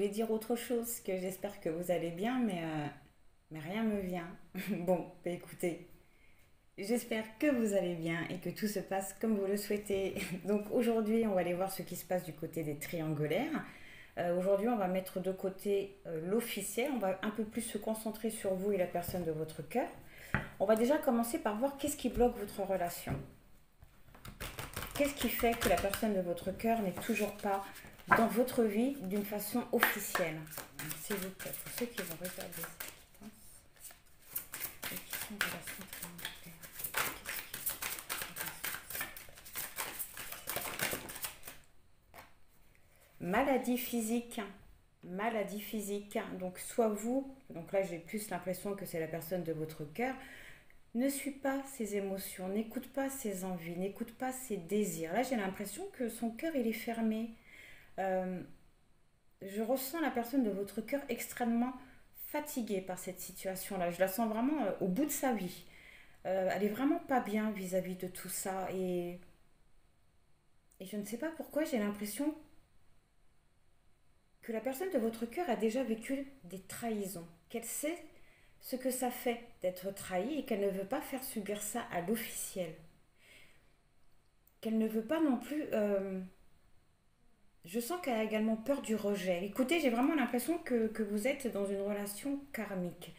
voulais dire autre chose, que j'espère que vous allez bien, mais rien me vient. Bon, bah écoutez, j'espère que vous allez bien et que tout se passe comme vous le souhaitez. Donc aujourd'hui, on va aller voir ce qui se passe du côté des triangulaires. Aujourd'hui, on va mettre de côté l'officiel, on va un peu plus se concentrer sur vous et la personne de votre cœur. On va déjà commencer par voir qu'est-ce qui bloque votre relation. Qu'est-ce qui fait que la personne de votre cœur n'est toujours pas dans votre vie d'une façon officielle? S'il vous plaît, pour ceux qui vont regarder cette et qui sont de la triangulaire. Maladie physique. Maladie physique. Donc soit vous, donc là j'ai plus l'impression que c'est la personne de votre cœur, ne suit pas ses émotions, n'écoute pas ses envies, n'écoute pas ses désirs. Là j'ai l'impression que son cœur il est fermé. Euh, je ressens la personne de votre cœur extrêmement fatiguée par cette situation-là. Je la sens vraiment au bout de sa vie. Elle est vraiment pas bien vis-à-vis de tout ça. Et je ne sais pas pourquoi j'ai l'impression que la personne de votre cœur a déjà vécu des trahisons. Qu'elle sait ce que ça fait d'être trahie et qu'elle ne veut pas faire subir ça à l'officiel. Qu'elle ne veut pas non plus... je sens qu'elle a également peur du rejet. Écoutez, j'ai vraiment l'impression que vous êtes dans une relation karmique.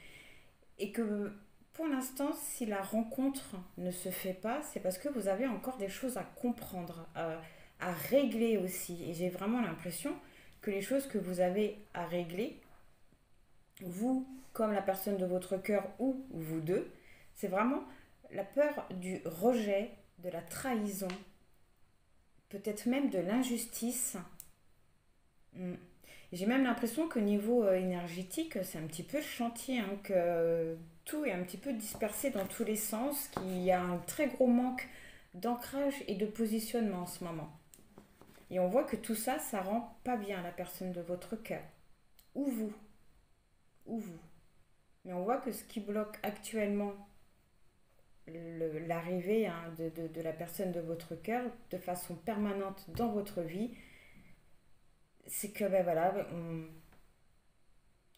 Et que pour l'instant, si la rencontre ne se fait pas, c'est parce que vous avez encore des choses à comprendre, à régler aussi. Et j'ai vraiment l'impression que les choses que vous avez à régler, vous comme la personne de votre cœur ou vous deux, c'est vraiment la peur du rejet, de la trahison, peut-être même de l'injustice. Mm. J'ai même l'impression que niveau énergétique, c'est un petit peu le chantier, hein, que tout est un petit peu dispersé dans tous les sens, qu'il y a un très gros manque d'ancrage et de positionnement en ce moment. Et on voit que tout ça, ça rend pas bien la personne de votre cœur. Ou vous. Ou vous. Mais on voit que ce qui bloque actuellement l'arrivée, hein, de la personne de votre cœur de façon permanente dans votre vie, c'est que ben voilà,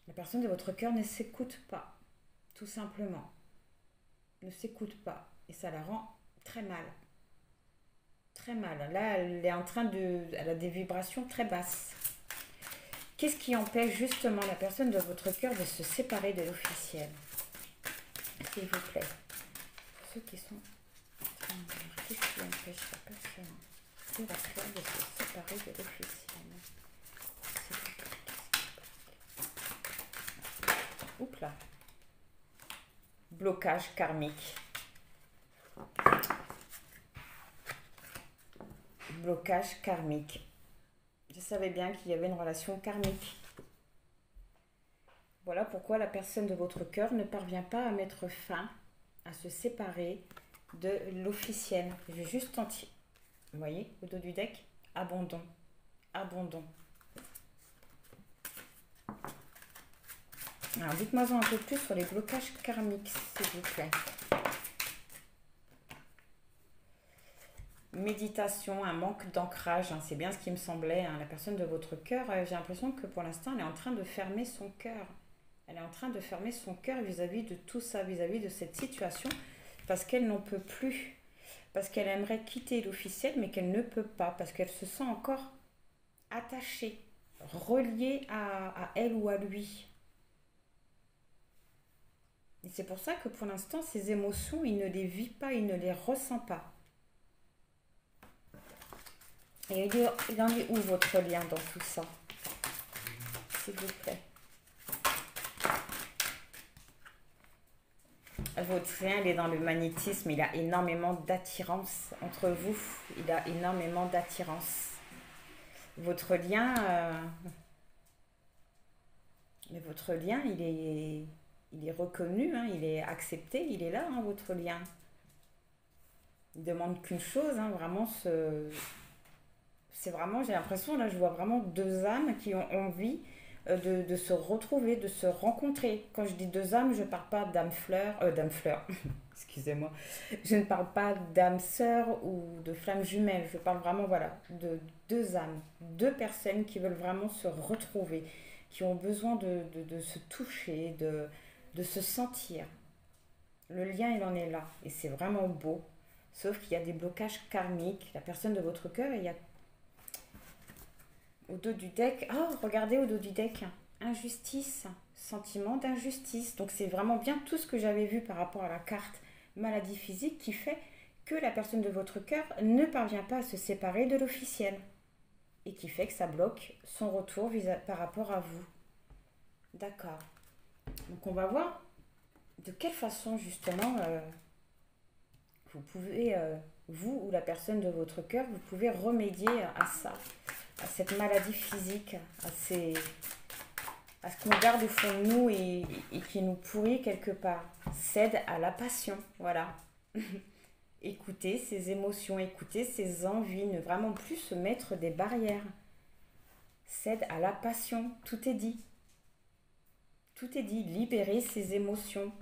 la personne de votre cœur ne s'écoute pas, tout simplement. Ne s'écoute pas. Et ça la rend très mal. Très mal. Là, elle est en train de... Elle a des vibrations très basses. Qu'est-ce qui empêche justement la personne de votre cœur de se séparer de l'officiel? S'il vous plaît. Pour ceux qui sont... Qu'est-ce qui empêche la personne de la cœur de se séparer de l'officiel? Oups là. Blocage karmique. Blocage karmique. Je savais bien qu'il y avait une relation karmique. Voilà pourquoi la personne de votre cœur ne parvient pas à mettre fin, à se séparer de l'officiel. Je vais juste tenter. Vous voyez, au dos du deck, abandon. Abandon. Alors, dites-moi un peu plus sur les blocages karmiques, s'il vous plaît. Méditation, un manque d'ancrage, hein, c'est bien ce qui me semblait. Hein, la personne de votre cœur, j'ai l'impression que pour l'instant, elle est en train de fermer son cœur. Elle est en train de fermer son cœur vis-à-vis de tout ça, vis-à-vis de cette situation, parce qu'elle n'en peut plus. Parce qu'elle aimerait quitter l'officiel, mais qu'elle ne peut pas, parce qu'elle se sent encore attachée, reliée à elle ou à lui. Et c'est pour ça que pour l'instant, ces émotions, il ne les vit pas, il ne les ressent pas. Et il en est où votre lien dans tout ça? S'il vous plaît. Votre lien, il est dans le magnétisme, il a énormément d'attirance entre vous. Il a énormément d'attirance. Votre lien, mais votre lien, il est reconnu, hein, il est accepté, il est là, hein, votre lien. Il demande qu'une chose, hein, vraiment c'est vraiment, j'ai l'impression, là je vois vraiment deux âmes qui ont envie de se retrouver, de se rencontrer. Quand je dis deux âmes, je ne parle pas d'âme fleur, excusez-moi. Je ne parle pas d'âme sœur ou de flamme jumelle. Je parle vraiment, voilà, de deux âmes, deux personnes qui veulent vraiment se retrouver. qui ont besoin de se toucher, de se sentir. Le lien, il en est là. Et c'est vraiment beau. Sauf qu'il y a des blocages karmiques. La personne de votre cœur, il y a au dos du deck. Oh, regardez au dos du deck. Injustice. Sentiment d'injustice. Donc c'est vraiment bien tout ce que j'avais vu par rapport à la carte maladie physique qui fait que la personne de votre cœur ne parvient pas à se séparer de l'officiel. Et qui fait que ça bloque son retour par rapport à vous. D'accord. Donc on va voir de quelle façon justement vous pouvez, vous ou la personne de votre cœur, vous pouvez remédier à ça, à cette maladie physique, à ce qu'on garde au fond de nous et qui nous pourrit quelque part. Cède à la passion, voilà. Écoutez ses émotions, écoutez ses envies, ne vraiment plus se mettre des barrières. Cède à la passion, tout est dit. Tout est dit, libérer ses émotions.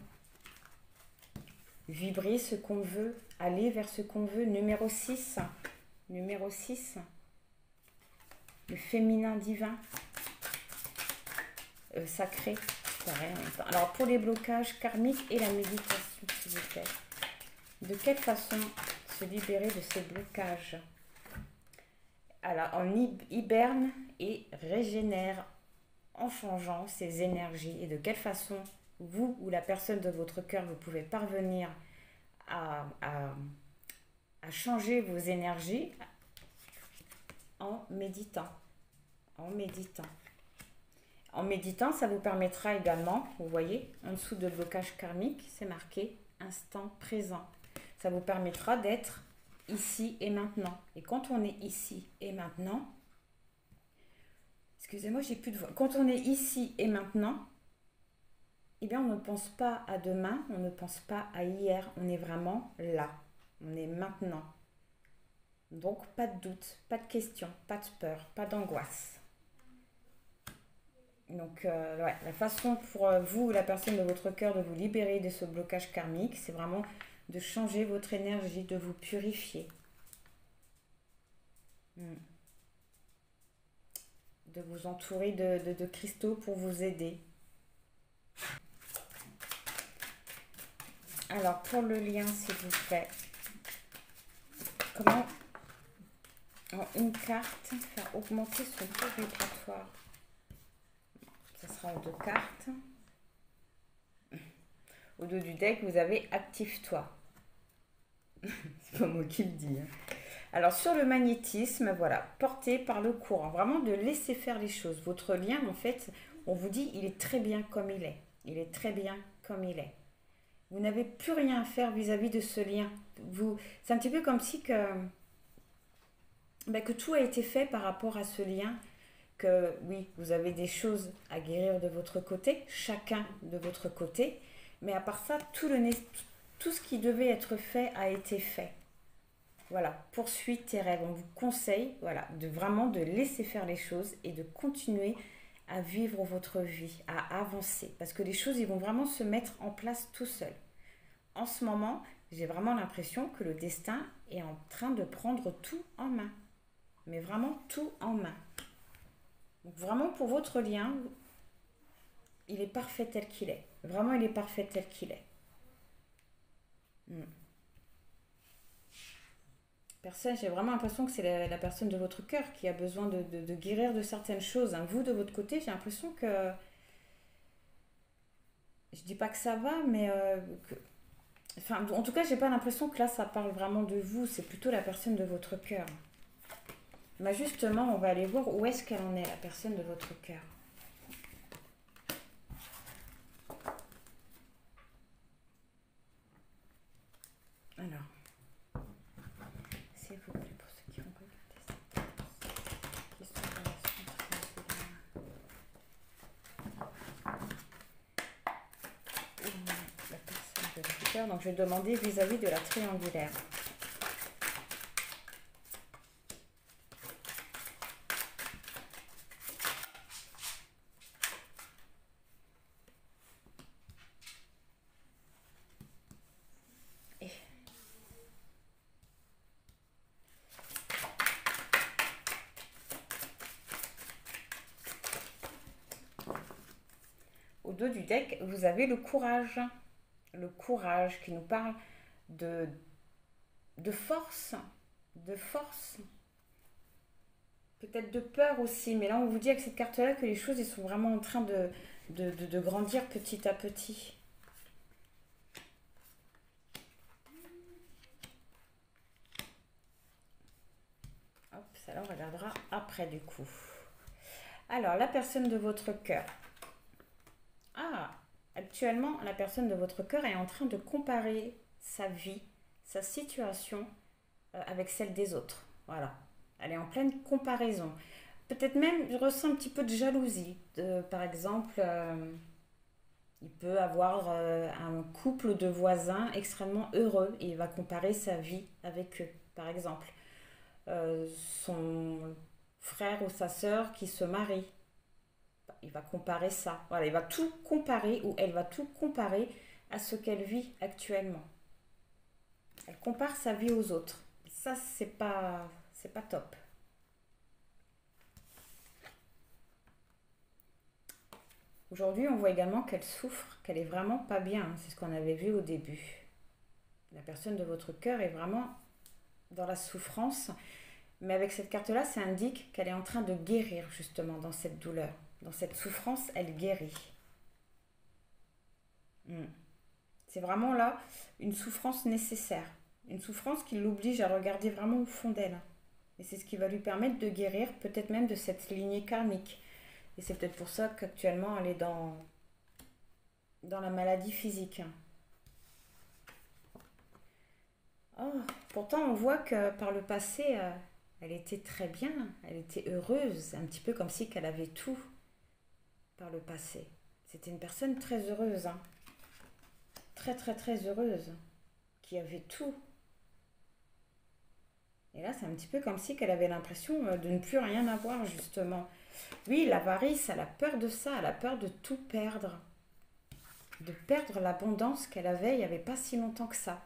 Vibrer ce qu'on veut, aller vers ce qu'on veut. Numéro 6. Numéro 6. Le féminin divin. Sacré. Pareil, alors pour les blocages karmiques et la méditation, s'il vous plaît. De quelle façon se libérer de ces blocages? Alors, on hiberne et régénère en changeant ses énergies. Et de quelle façon vous ou la personne de votre cœur, vous pouvez parvenir à changer vos énergies en méditant. En méditant. En méditant, ça vous permettra également, vous voyez, en dessous de blocage karmique, c'est marqué instant présent. Ça vous permettra d'être ici et maintenant. Et quand on est ici et maintenant, excusez-moi, j'ai plus de voix. Quand on est ici et maintenant, eh bien, on ne pense pas à demain, on ne pense pas à hier, on est vraiment là. On est maintenant. Donc, pas de doute, pas de questions, pas de peur, pas d'angoisse. Donc, ouais, la façon pour vous, la personne de votre cœur, de vous libérer de ce blocage karmique, c'est vraiment de changer votre énergie, de vous purifier. De vous entourer de cristaux pour vous aider. Alors, pour le lien, s'il vous plaît, comment, en une carte, faire augmenter son taux vibratoire? Ça sera en 2 cartes. Au dos du deck, vous avez Active-toi. C'est pas moi qui le dis. Alors, sur le magnétisme, voilà, porté par le courant. Vraiment de laisser faire les choses. Votre lien, en fait, on vous dit, il est très bien comme il est. Il est très bien comme il est. Vous n'avez plus rien à faire vis-à-vis de ce lien. C'est un petit peu comme si que tout a été fait par rapport à ce lien. Que oui, vous avez des choses à guérir de votre côté, chacun de votre côté. Mais à part ça, tout ce qui devait être fait a été fait. Voilà, poursuis tes rêves. On vous conseille, voilà, de laisser faire les choses et de continuer à vivre votre vie, à avancer. Parce que les choses, ils vont vraiment se mettre en place tout seuls. En ce moment, j'ai vraiment l'impression que le destin est en train de prendre tout en main. Mais vraiment tout en main. Donc vraiment pour votre lien, il est parfait tel qu'il est. Vraiment, il est parfait tel qu'il est. J'ai vraiment l'impression que c'est la personne de votre cœur qui a besoin de guérir de certaines choses. Hein. Vous, de votre côté, j'ai l'impression que... Je dis pas que ça va, mais... Enfin, en tout cas, j'ai pas l'impression que là, ça parle vraiment de vous. C'est plutôt la personne de votre cœur. Mais justement, on va aller voir où est-ce qu'elle en est, la personne de votre cœur. Alors, s'il vous plaît, pour ceux qui vont regarder ça, qui sont dans la la personne de votre cœur. Donc, je vais demander vis-à-vis de la triangulaire. dos du deck, vous avez le courage. Le courage qui nous parle de, de force, de force, peut-être de peur aussi. Mais là, on vous dit avec cette carte-là que les choses, elles sont vraiment en train de grandir petit à petit. Hop, ça là, on regardera après du coup. Alors, la personne de votre cœur. Ah, actuellement, la personne de votre cœur est en train de comparer sa vie, sa situation avec celle des autres. Voilà. Elle est en pleine comparaison. Peut-être même, je ressens un petit peu de jalousie. Par exemple, il peut avoir un couple de voisins extrêmement heureux et il va comparer sa vie avec eux, par exemple. Son frère ou sa sœur qui se marie, il va comparer ça. Voilà, il va tout comparer ou elle va tout comparer à ce qu'elle vit actuellement. Elle compare sa vie aux autres. Ça, c'est pas top. Aujourd'hui, on voit également qu'elle souffre, qu'elle est vraiment pas bien. C'est ce qu'on avait vu au début. La personne de votre cœur est vraiment dans la souffrance. Mais avec cette carte-là, ça indique qu'elle est en train de guérir justement dans cette douleur. Dans cette souffrance, elle guérit. Mm. C'est vraiment là une souffrance nécessaire. Une souffrance qui l'oblige à regarder vraiment au fond d'elle. Et c'est ce qui va lui permettre de guérir peut-être même de cette lignée karmique. Et c'est peut-être pour ça qu'actuellement elle est dans la maladie physique. Oh, pourtant on voit que par le passé, elle était très bien, elle était heureuse, un petit peu comme si qu'elle avait tout par le passé. C'était une personne très heureuse, hein. Très très très heureuse, qui avait tout. Et là, c'est un petit peu comme si qu'elle avait l'impression de ne plus rien avoir, justement. Oui, l'avarice, elle a peur de ça, elle a peur de tout perdre. De perdre l'abondance qu'elle avait il n'y avait pas si longtemps que ça.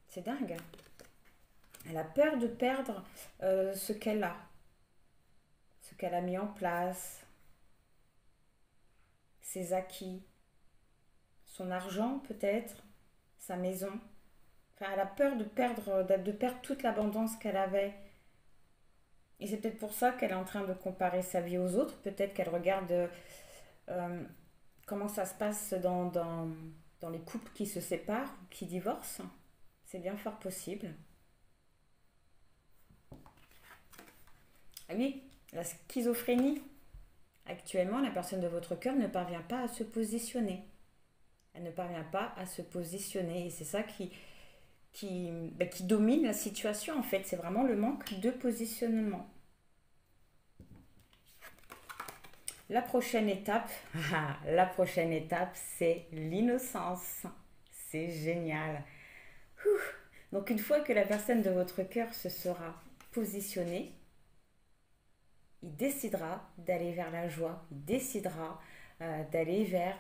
C'est dingue. Elle a peur de perdre ce qu'elle a. Ce qu'elle a mis en place. Ses acquis. Son argent, peut-être. Sa maison. Enfin, elle a peur de perdre toute l'abondance qu'elle avait. Et c'est peut-être pour ça qu'elle est en train de comparer sa vie aux autres. Peut-être qu'elle regarde euh, comment ça se passe dans les couples qui se séparent, qui divorcent. C'est bien fort possible. Ah oui, la schizophrénie. Actuellement, la personne de votre cœur ne parvient pas à se positionner. Elle ne parvient pas à se positionner. Et c'est ça qui domine la situation, en fait. C'est vraiment le manque de positionnement. La prochaine étape, la prochaine étape, c'est l'innocence. C'est génial. Donc une fois que la personne de votre cœur se sera positionnée, il décidera d'aller vers la joie, il décidera d'aller vers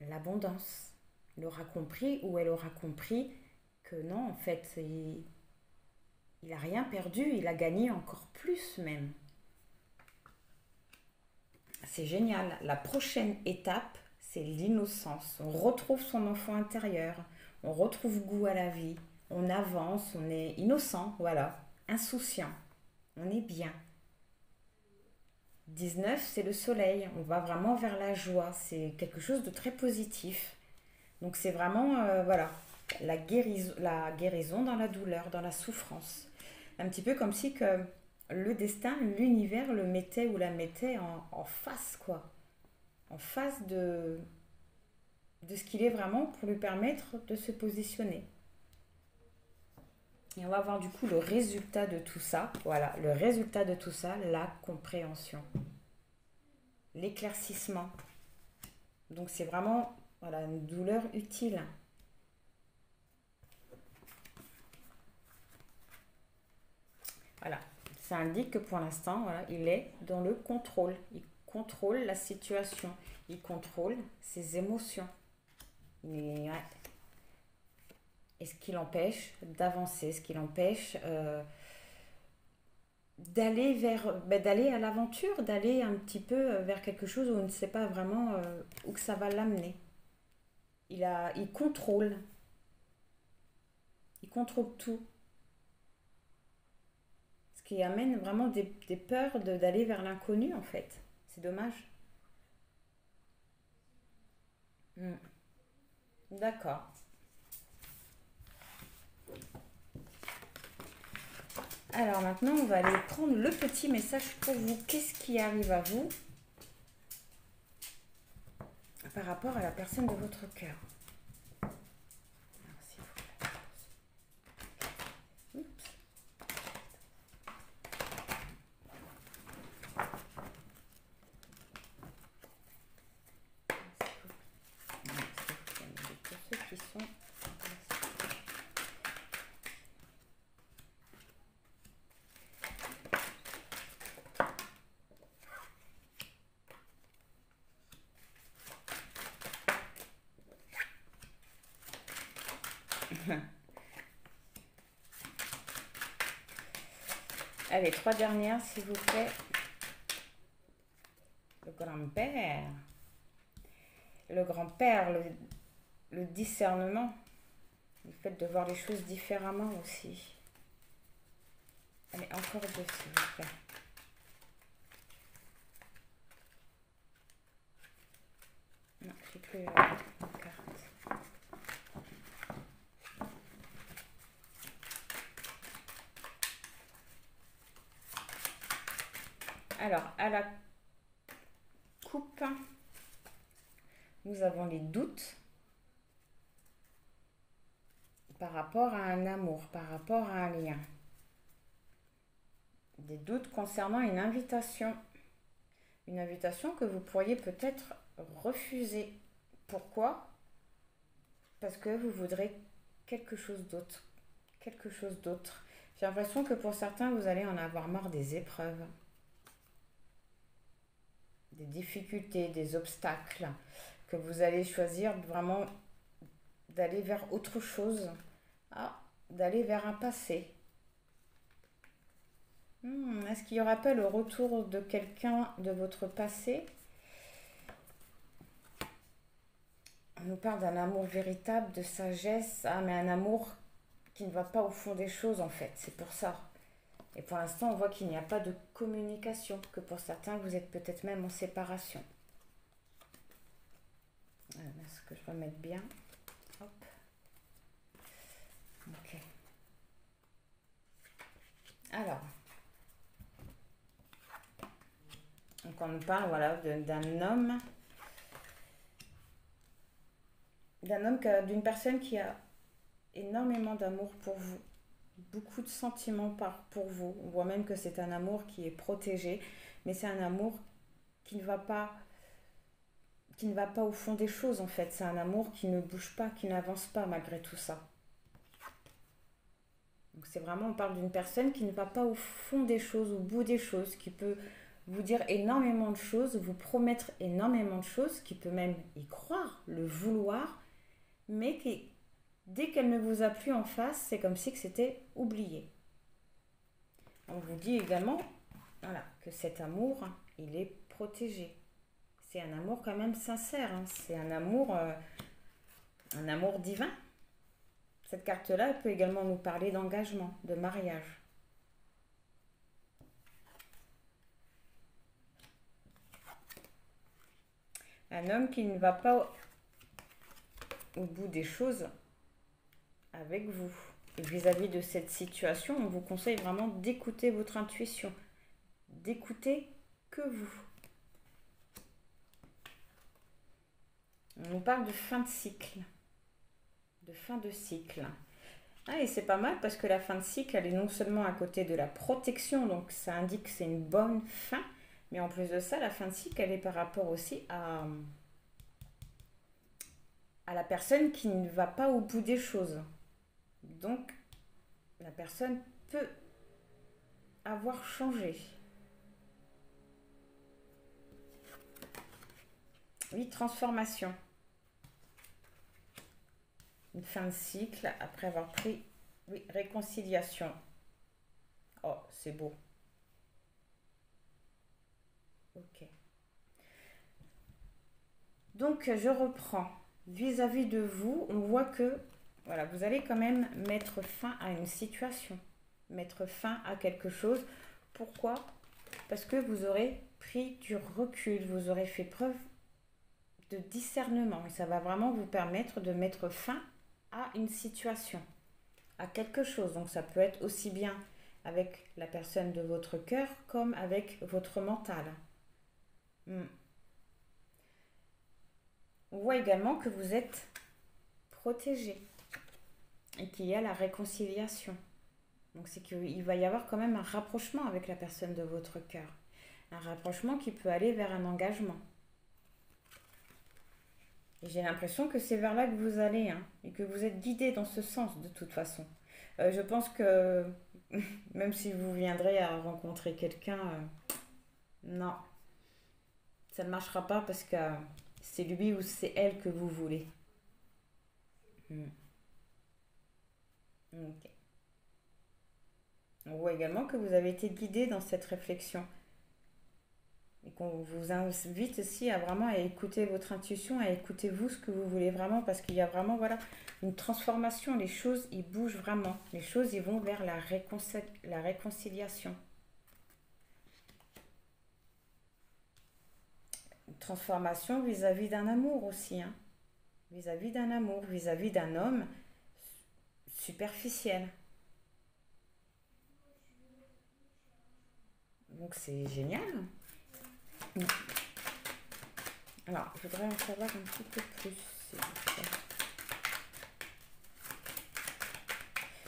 l'abondance. Il aura compris ou elle aura compris que non, en fait, il n'a rien perdu, il a gagné encore plus même. C'est génial. La prochaine étape, c'est l'innocence. On retrouve son enfant intérieur, on retrouve goût à la vie, on avance, on est innocent, voilà, insouciant, on est bien. 19, c'est le soleil, on va vraiment vers la joie, c'est quelque chose de très positif. Donc c'est vraiment, voilà, la guérison dans la douleur, dans la souffrance. Un petit peu comme si que le destin, l'univers le mettait ou la mettait en face, quoi. En face de ce qu'il est vraiment pour lui permettre de se positionner. Et on va voir du coup le résultat de tout ça. Voilà, le résultat de tout ça, la compréhension. L'éclaircissement. Donc c'est vraiment voilà, une douleur utile. Voilà, ça indique que pour l'instant, voilà, il est dans le contrôle. Il contrôle la situation. Il contrôle ses émotions. Et, ouais. Et ce qui l'empêche d'avancer, ce qui l'empêche d'aller à l'aventure, d'aller un petit peu vers quelque chose où on ne sait pas vraiment où que ça va l'amener. Il il contrôle tout, ce qui amène vraiment des peurs d'aller vers l'inconnu en fait. C'est dommage. Hmm. D'accord. Alors maintenant, on va aller prendre le petit message pour vous. Qu'est-ce qui arrive à vous par rapport à la personne de votre cœur? Alors, s'il vous plaît. Oups. Pour ceux qui sont... Allez, trois dernières, s'il vous plaît. Le grand-père. Le grand-père, le discernement. Le fait de voir les choses différemment aussi. Allez, encore deux, s'il vous plaît. Non, j'ai plus une carte. Alors, à la coupe, nous avons les doutes par rapport à un amour, par rapport à un lien. Des doutes concernant une invitation. Une invitation que vous pourriez peut-être refuser. Pourquoi? Parce que vous voudrez quelque chose d'autre. Quelque chose d'autre. J'ai l'impression que pour certains, vous allez en avoir marre des épreuves, des difficultés, des obstacles, que vous allez choisir vraiment d'aller vers autre chose, d'aller vers un passé. Est-ce qu'il n'y aura pas le retour de quelqu'un de votre passé? On nous parle d'un amour véritable, de sagesse, mais un amour qui ne va pas au fond des choses en fait, c'est pour ça. Et pour l'instant, on voit qu'il n'y a pas de communication, que pour certains, vous êtes peut-être même en séparation. Est-ce que je vais mettre bien? Hop. Ok. Alors, donc on nous parle voilà, d'un homme, d'une personne qui a énormément d'amour pour vous, beaucoup de sentiments pour vous. On voit même que c'est un amour qui est protégé, mais c'est un amour qui ne va pas au fond des choses en fait. C'est un amour qui ne bouge pas, qui n'avance pas malgré tout ça. Donc c'est vraiment, on parle d'une personne qui ne va pas au fond des choses, au bout des choses, qui peut vous dire énormément de choses, vous promettre énormément de choses, qui peut même y croire, le vouloir, mais qui, dès qu'elle ne vous a plus en face, c'est comme si c'était oublié. On vous dit également voilà, que cet amour, il est protégé. C'est un amour quand même sincère, hein. C'est un amour divin. Cette carte-là peut également nous parler d'engagement, de mariage. Un homme qui ne va pas au bout des choses avec vous. Et vis-à-vis de cette situation, on vous conseille vraiment d'écouter votre intuition, d'écouter que vous. On nous parle de fin de cycle, de fin de cycle. Et c'est pas mal parce que la fin de cycle, elle est non seulement à côté de la protection, donc ça indique que c'est une bonne fin, mais en plus de ça, la fin de cycle, elle est par rapport aussi à la personne qui ne va pas au bout des choses. Donc, la personne peut avoir changé. Oui, transformation. Une fin de cycle après avoir pris, oui, réconciliation. Oh, c'est beau. Ok. Donc, je reprends. Vis-à-vis de vous, on voit que voilà, vous allez quand même mettre fin à une situation, mettre fin à quelque chose. Pourquoi? Parce que vous aurez pris du recul, vous aurez fait preuve de discernement et ça va vraiment vous permettre de mettre fin à une situation, à quelque chose. Donc ça peut être aussi bien avec la personne de votre cœur comme avec votre mental. Hmm. On voit également que vous êtes protégé et qu'il y a la réconciliation. Donc c'est qu'il va y avoir quand même un rapprochement avec la personne de votre cœur. Un rapprochement qui peut aller vers un engagement. Et j'ai l'impression que c'est vers là que vous allez, hein, et que vous êtes guidé dans ce sens de toute façon. Je pense que même si vous viendrez à rencontrer quelqu'un, non, ça ne marchera pas parce que c'est lui ou c'est elle que vous voulez. Hmm. Ok. On voit également que vous avez été guidé dans cette réflexion et qu'on vous invite aussi à vraiment à écouter votre intuition, à écouter vous ce que vous voulez vraiment parce qu'il y a vraiment voilà une transformation, les choses ils bougent vraiment, les choses ils vont vers la réconciliation. Une transformation vis-à-vis d'un amour aussi, hein, vis-à-vis d'un amour, vis-à-vis d'un homme superficiel. Donc c'est génial. Alors, je voudrais en savoir un petit peu plus, s'il vous plaît.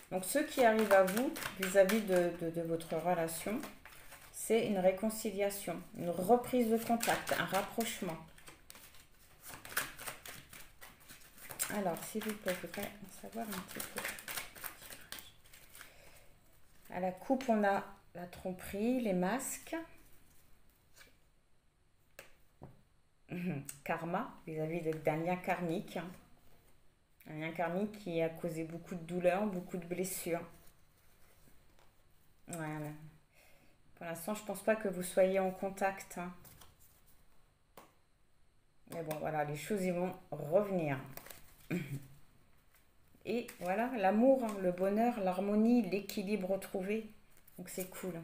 Donc, ce qui arrive à vous vis-à-vis de votre relation, c'est une réconciliation, une reprise de contact, un rapprochement. Alors, s'il vous plaît, je voudrais en savoir un petit peu. À la coupe, on a la tromperie, les masques. Karma, vis-à-vis d'un lien karmique. Un lien karmique qui a causé beaucoup de douleurs, beaucoup de blessures. Voilà. Pour l'instant, je pense pas que vous soyez en contact, hein. Mais bon, voilà, les choses ils vont revenir. Et voilà, l'amour, hein, le bonheur, l'harmonie, l'équilibre retrouvé. Donc c'est cool.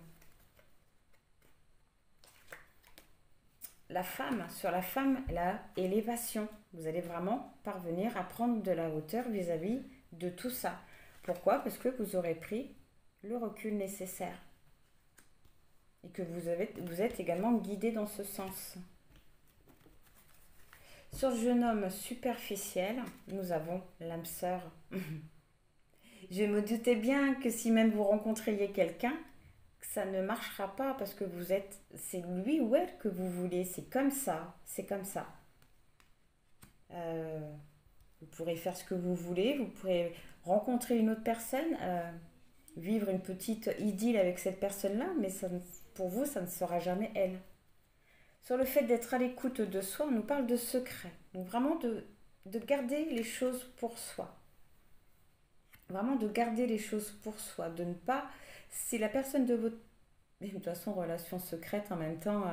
La femme, sur la femme, la élévation. Vous allez vraiment parvenir à prendre de la hauteur vis-à-vis de tout ça. Pourquoi? Parce que vous aurez pris le recul nécessaire. Et que vous êtes également guidé dans ce sens. Sur le jeune homme superficiel, nous avons l'âme sœur. Je me doutais bien que si même vous rencontriez quelqu'un, ça ne marchera pas parce que c'est lui ou elle que vous voulez, c'est comme ça, c'est comme ça. Euh, vous pourrez faire ce que vous voulez, vous pourrez rencontrer une autre personne, vivre une petite idylle avec cette personne-là, mais pour vous, ça ne sera jamais elle. Sur le fait d'être à l'écoute de soi, on nous parle de secret. Donc vraiment de garder les choses pour soi. Vraiment de garder les choses pour soi. De ne pas... Si la personne de votre... Mais de toute façon, relation secrète en même temps...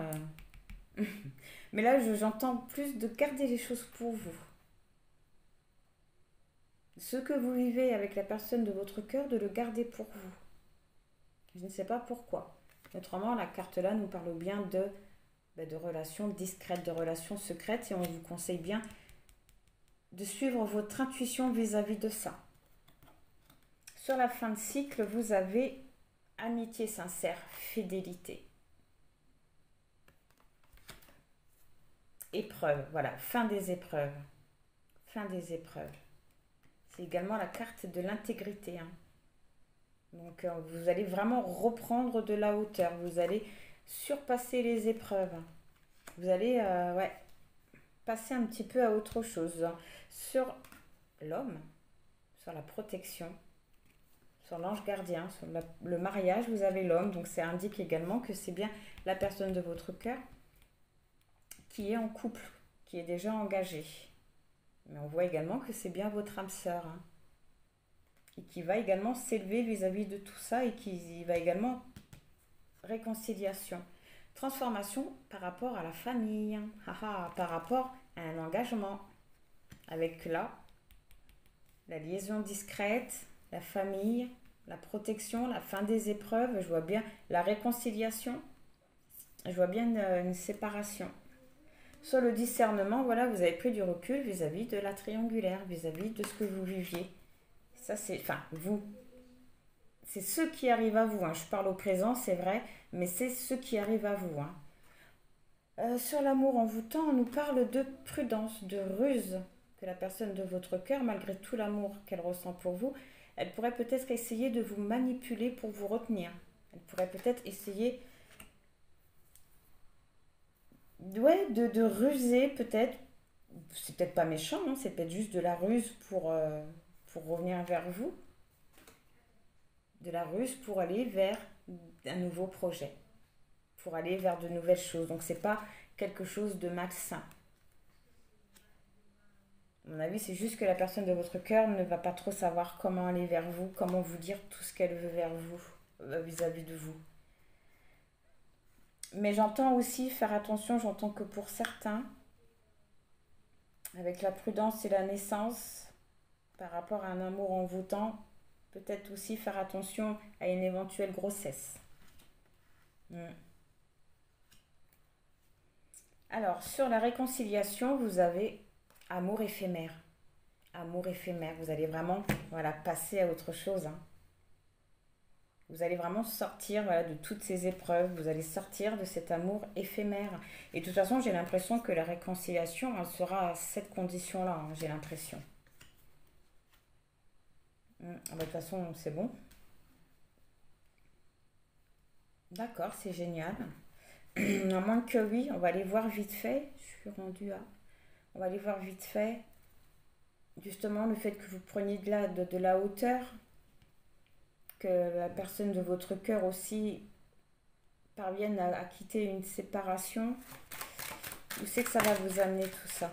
Mais là, j'entends plus de garder les choses pour vous. Ce que vous vivez avec la personne de votre cœur, de le garder pour vous. Je ne sais pas pourquoi. Autrement, la carte là nous parle bien de relations discrètes, de relations secrètes, et on vous conseille bien de suivre votre intuition vis-à-vis de ça. Sur la fin de cycle, vous avez amitié sincère, fidélité. Épreuve, voilà, fin des épreuves. Fin des épreuves. C'est également la carte de l'intégrité, hein. Donc vous allez vraiment reprendre de la hauteur, vous allez surpasser les épreuves. Vous allez passer un petit peu à autre chose. Sur l'homme, sur la protection, sur l'ange gardien, sur le mariage, vous avez l'homme. Donc ça indique également que c'est bien la personne de votre cœur qui est en couple, qui est déjà engagée. Mais on voit également que c'est bien votre âme sœur, hein, et qui va également s'élever vis-à-vis de tout ça et qui va également réconciliation. Transformation par rapport à la famille, par rapport à un engagement. Avec là, la liaison discrète, la famille, la protection, la fin des épreuves, je vois bien la réconciliation, je vois bien une séparation. Sur le discernement, voilà, vous avez pris du recul vis-à-vis de la triangulaire, vis-à-vis de ce que vous viviez. Ça, c'est, enfin, vous, c'est ce qui arrive à vous. Hein. Je parle au présent, c'est vrai, mais c'est ce qui arrive à vous. Hein. Sur l'amour envoûtant, on nous parle de prudence, de ruse, que la personne de votre cœur, malgré tout l'amour qu'elle ressent pour vous, elle pourrait peut-être essayer de vous manipuler pour vous retenir. Elle pourrait peut-être essayer de ruser, peut-être. C'est peut-être pas méchant, hein, c'est peut-être juste de la ruse pour revenir vers vous. De la ruse pour aller vers un nouveau projet. Pour aller vers de nouvelles choses. Donc c'est pas quelque chose de malsain. À mon avis, c'est juste que la personne de votre cœur ne va pas trop savoir comment aller vers vous, comment vous dire tout ce qu'elle veut vers vous, vis-à-vis de vous. Mais j'entends aussi faire attention, j'entends que pour certains, avec la prudence et la naissance, par rapport à un amour envoûtant, peut-être aussi faire attention à une éventuelle grossesse. Alors, sur la réconciliation, vous avez amour éphémère. Amour éphémère. Vous allez vraiment passer à autre chose. Hein. Vous allez vraiment sortir de toutes ces épreuves. Vous allez sortir de cet amour éphémère. Et de toute façon, j'ai l'impression que la réconciliation elle sera à cette condition-là. Hein, j'ai l'impression. De toute façon, c'est bon. D'accord, c'est génial. À moins que oui, on va aller voir vite fait. Je suis rendue à... On va aller voir vite fait. Justement, le fait que vous preniez de la hauteur. Que la personne de votre cœur aussi parvienne à quitter une séparation. Où c'est que ça va vous amener tout ça?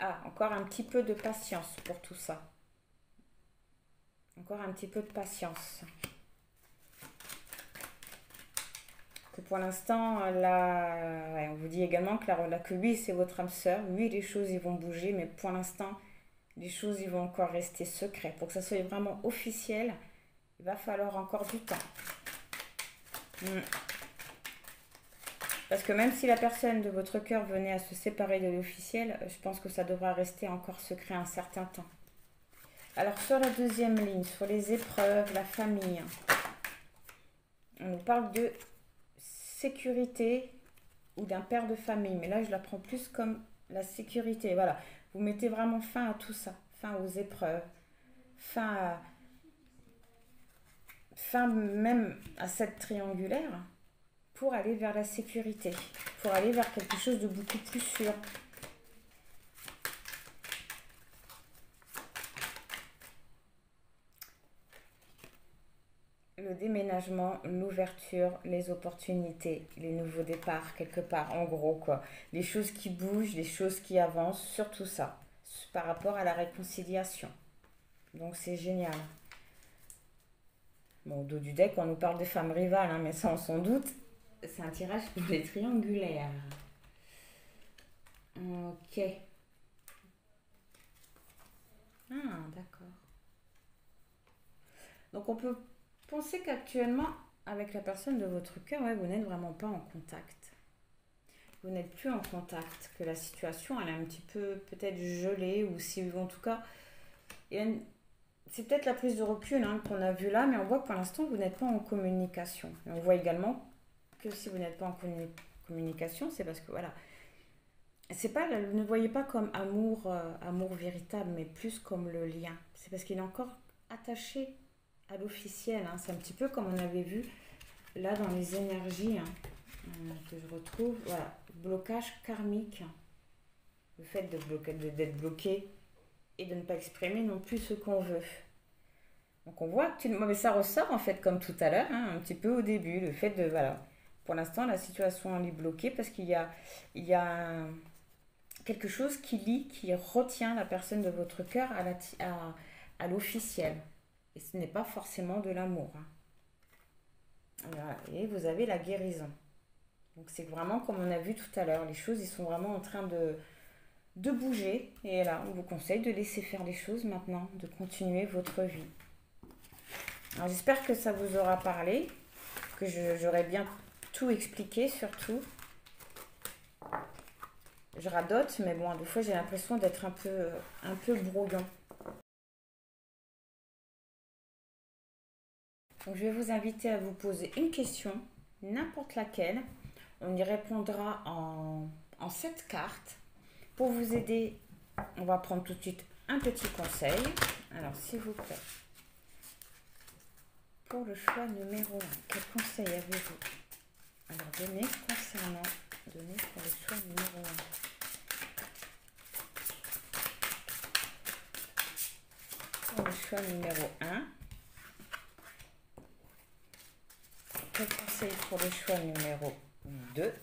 Ah, encore un petit peu de patience pour tout ça. Encore un petit peu de patience. Que pour l'instant, on vous dit également que oui, c'est votre âme sœur. Oui, les choses ils vont bouger, mais pour l'instant, les choses ils vont encore rester secrets. Pour que ça soit vraiment officiel, il va falloir encore du temps. Parce que même si la personne de votre cœur venait à se séparer de l'officiel, je pense que ça devra rester encore secret un certain temps. Alors sur la deuxième ligne, sur les épreuves, la famille, on nous parle de sécurité ou d'un père de famille. Mais là, je la prends plus comme la sécurité. Voilà, vous mettez vraiment fin à tout ça, fin aux épreuves, fin même à cette triangulaire pour aller vers la sécurité, pour aller vers quelque chose de beaucoup plus sûr. Le déménagement, l'ouverture, les opportunités, les nouveaux départs quelque part, en gros quoi. Les choses qui bougent, les choses qui avancent, surtout ça, par rapport à la réconciliation. Donc c'est génial. Bon, au dos du deck, on nous parle de femmes rivales, hein, mais ça on s'en doute. C'est un tirage pour les triangulaires. Ok. Ah, d'accord. Donc on peut penser qu'actuellement, avec la personne de votre cœur, vous n'êtes vraiment pas en contact. Vous n'êtes plus en contact, que la situation elle est un petit peu peut-être gelée, ou si en tout cas, c'est peut-être la prise de recul qu'on a vue là, mais on voit que pour l'instant vous n'êtes pas en communication. Et on voit également que si vous n'êtes pas en communication, c'est parce que voilà, c'est pas, ne voyez pas comme amour véritable, mais plus comme le lien. C'est parce qu'il est encore attaché à l'officiel. Hein. C'est un petit peu comme on avait vu là dans les énergies que je retrouve. Voilà, blocage karmique. Le fait d'être bloqué et de ne pas exprimer non plus ce qu'on veut. Donc on voit que mais ça ressort en fait comme tout à l'heure, un petit peu au début, le fait de voilà. Pour l'instant, la situation elle est bloquée parce qu'il y a quelque chose qui retient la personne de votre cœur à l'officiel. Et ce n'est pas forcément de l'amour, hein. Voilà. Et vous avez la guérison. Donc c'est vraiment comme on a vu tout à l'heure, les choses, ils sont vraiment en train de bouger. Et là, on vous conseille de laisser faire les choses maintenant, de continuer votre vie. Alors j'espère que ça vous aura parlé, que j'aurai bien tout expliqué surtout. Je radote, mais bon, des fois j'ai l'impression d'être un peu brouillon. Donc je vais vous inviter à vous poser une question, n'importe laquelle. On y répondra en 7 cartes. Pour vous aider, on va prendre tout de suite un petit conseil. Alors s'il vous plaît, pour le choix numéro 1, quel conseil avez-vous? Alors donnez pour le choix numéro 1. Pour le choix numéro 1, quel conseil pour le choix numéro 2?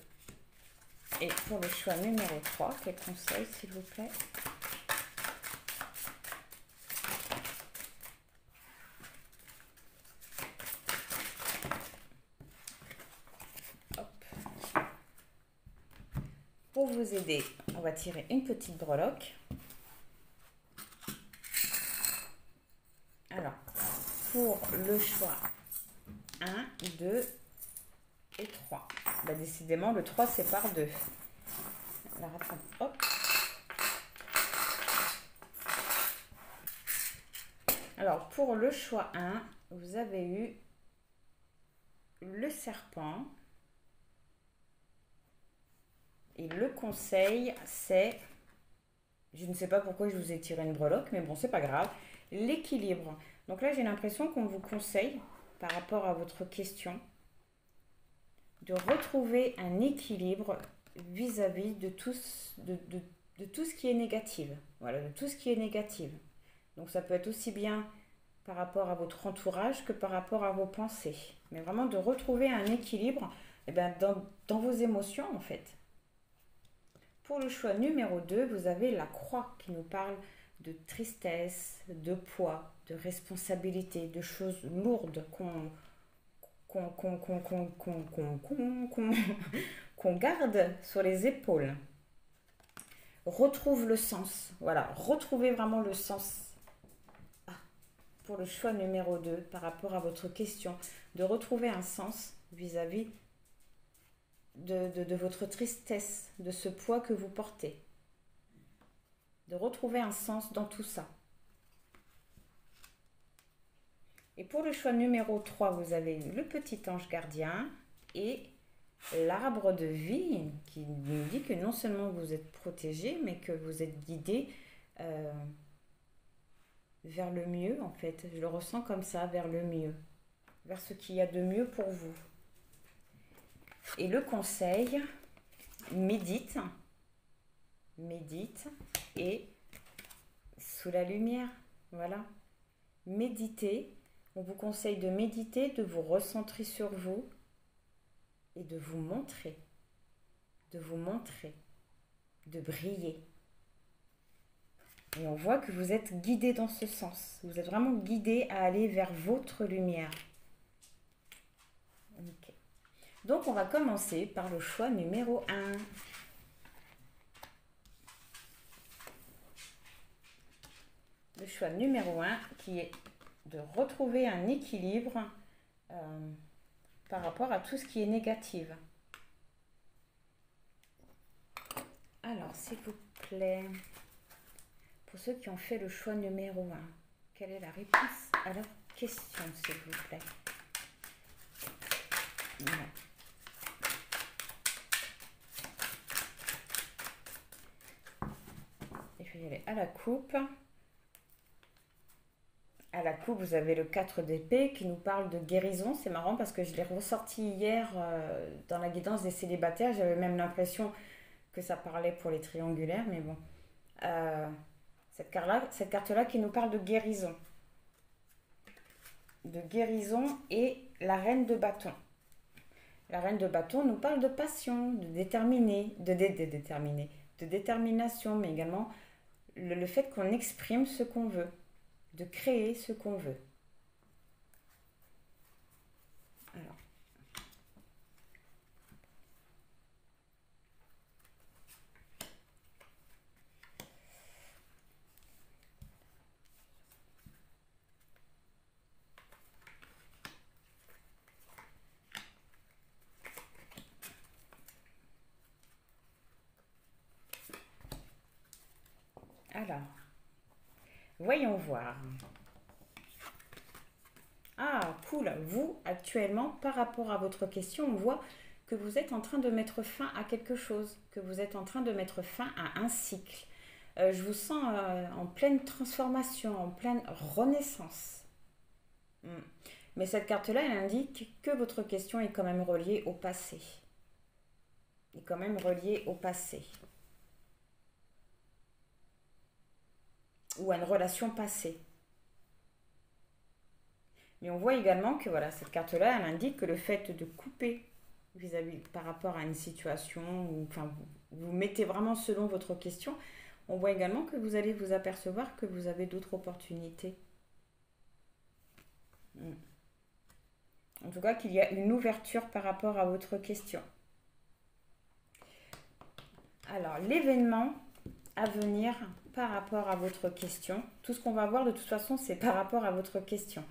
Et pour le choix numéro 3, quel conseil s'il vous plaît? Hop. Pour vous aider, on va tirer une petite breloque. Alors, pour le choix 1, 2 et 3. Bah, décidément, le 3 c'est par 2. Alors, attends, hop. Alors, pour le choix 1, vous avez eu le serpent. Et le conseil, c'est, je ne sais pas pourquoi je vous ai tiré une breloque, mais bon, c'est pas grave, l'équilibre. Donc là, j'ai l'impression qu'on vous conseille, par rapport à votre question, de retrouver un équilibre vis-à-vis de tout ce qui est négatif. Voilà, de tout ce qui est négatif. Donc ça peut être aussi bien par rapport à votre entourage que par rapport à vos pensées. Mais vraiment de retrouver un équilibre dans vos émotions en fait. Pour le choix numéro 2, vous avez la croix qui nous parle de tristesse, de poids, de responsabilité, de choses lourdes qu'on garde sur les épaules. Retrouve le sens. Voilà, retrouvez vraiment le sens. Pour le choix numéro 2, par rapport à votre question, de retrouver un sens vis-à-vis de votre tristesse, de ce poids que vous portez. De retrouver un sens dans tout ça. Et pour le choix numéro 3, vous avez le petit ange gardien et l'arbre de vie qui nous dit que non seulement vous êtes protégé, mais que vous êtes guidé vers le mieux en fait. Je le ressens comme ça, vers le mieux, vers ce qu'il y a de mieux pour vous. Et le conseil, médite et sous la lumière, voilà. Méditez, on vous conseille de méditer, de vous recentrer sur vous et de vous montrer, de briller. Et on voit que vous êtes guidé dans ce sens, vous êtes vraiment guidé à aller vers votre lumière. Ok. Donc on va commencer par le choix numéro 1. Le choix numéro 1 qui est de retrouver un équilibre par rapport à tout ce qui est négatif. Alors s'il vous plaît, pour ceux qui ont fait le choix numéro 1, quelle est la réponse à leur question s'il vous plaît? Voilà. Et je vais y aller à la coupe. À la coupe, vous avez le 4 d'épée qui nous parle de guérison. C'est marrant parce que je l'ai ressorti hier dans la guidance des célibataires. J'avais même l'impression que ça parlait pour les triangulaires, mais bon. Cette carte-là qui nous parle de guérison. De guérison et la reine de bâton. La reine de bâton nous parle de passion, de détermination, mais également le fait qu'on exprime ce qu'on veut, de créer ce qu'on veut. Alors, voyons voir. Ah, cool. Vous, actuellement, par rapport à votre question, on voit que vous êtes en train de mettre fin à quelque chose, que vous êtes en train de mettre fin à un cycle. Je vous sens en pleine transformation, en pleine renaissance. Hmm. Mais cette carte-là, elle indique que votre question est quand même reliée au passé. Est quand même reliée au passé. Ou à une relation passée. Mais on voit également que voilà, cette carte-là, elle indique que le fait de couper vis-à-vis par rapport à une situation, ou enfin vous mettez vraiment selon votre question, on voit également que vous allez vous apercevoir que vous avez d'autres opportunités. En tout cas, qu'il y a une ouverture par rapport à votre question. Alors, l'événement à venir par rapport à votre question, tout ce qu'on va voir de toute façon, c'est par rapport à votre question.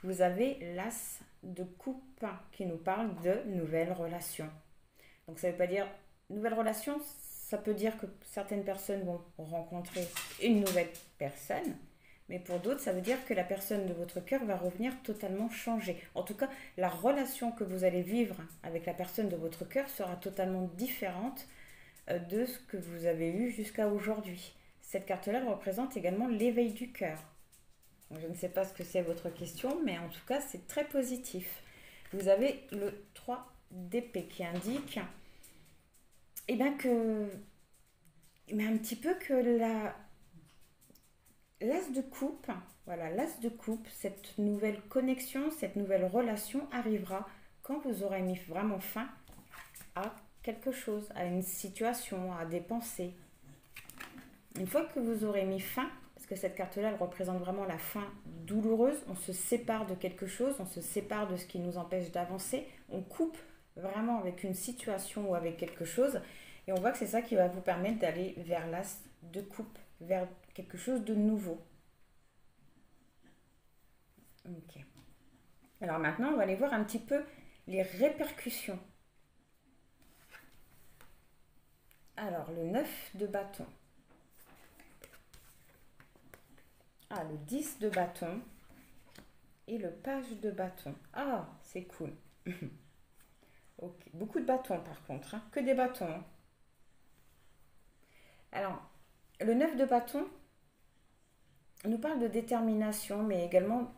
Vous avez l'as de coupe qui nous parle de nouvelles relations. Donc ça ne veut pas dire nouvelles relations, ça peut dire que certaines personnes vont rencontrer une nouvelle personne, mais pour d'autres, ça veut dire que la personne de votre cœur va revenir totalement changée. En tout cas, la relation que vous allez vivre avec la personne de votre cœur sera totalement différente de ce que vous avez eu jusqu'à aujourd'hui. Cette carte-là représente également l'éveil du cœur. Je ne sais pas ce que c'est votre question, mais en tout cas, c'est très positif. Vous avez le 3 d'épée qui indique eh bien que, mais un petit peu que l'as de coupe, voilà, l'as de coupe, cette nouvelle connexion, cette nouvelle relation arrivera quand vous aurez mis vraiment fin à quelque chose, à une situation, à des pensées. Une fois que vous aurez mis fin, parce que cette carte-là, elle représente vraiment la fin douloureuse, on se sépare de quelque chose, on se sépare de ce qui nous empêche d'avancer, on coupe vraiment avec une situation ou avec quelque chose, et on voit que c'est ça qui va vous permettre d'aller vers l'as de coupe, vers quelque chose de nouveau. Ok. Alors maintenant, on va aller voir un petit peu les répercussions. Alors, le 9 de bâton. Ah, le 10 de bâton et le page de bâton. Ah, c'est cool. Ok, beaucoup de bâtons par contre, hein. Que des bâtons, hein. Alors, le 9 de bâton nous parle de détermination, mais également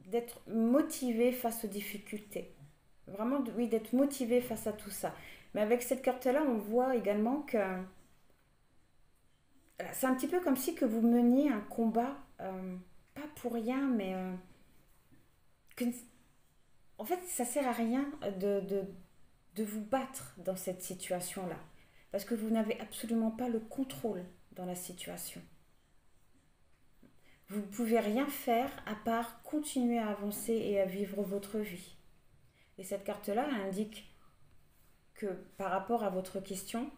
d'être motivé face aux difficultés. Vraiment, oui, d'être motivé face à tout ça. Mais avec cette carte-là, on voit également que c'est un petit peu comme si que vous meniez un combat, pas pour rien, mais que, en fait, ça sert à rien de vous battre dans cette situation-là. Parce que vous n'avez absolument pas le contrôle dans la situation. Vous ne pouvez rien faire à part continuer à avancer et à vivre votre vie. Et cette carte-là indique que par rapport à votre question,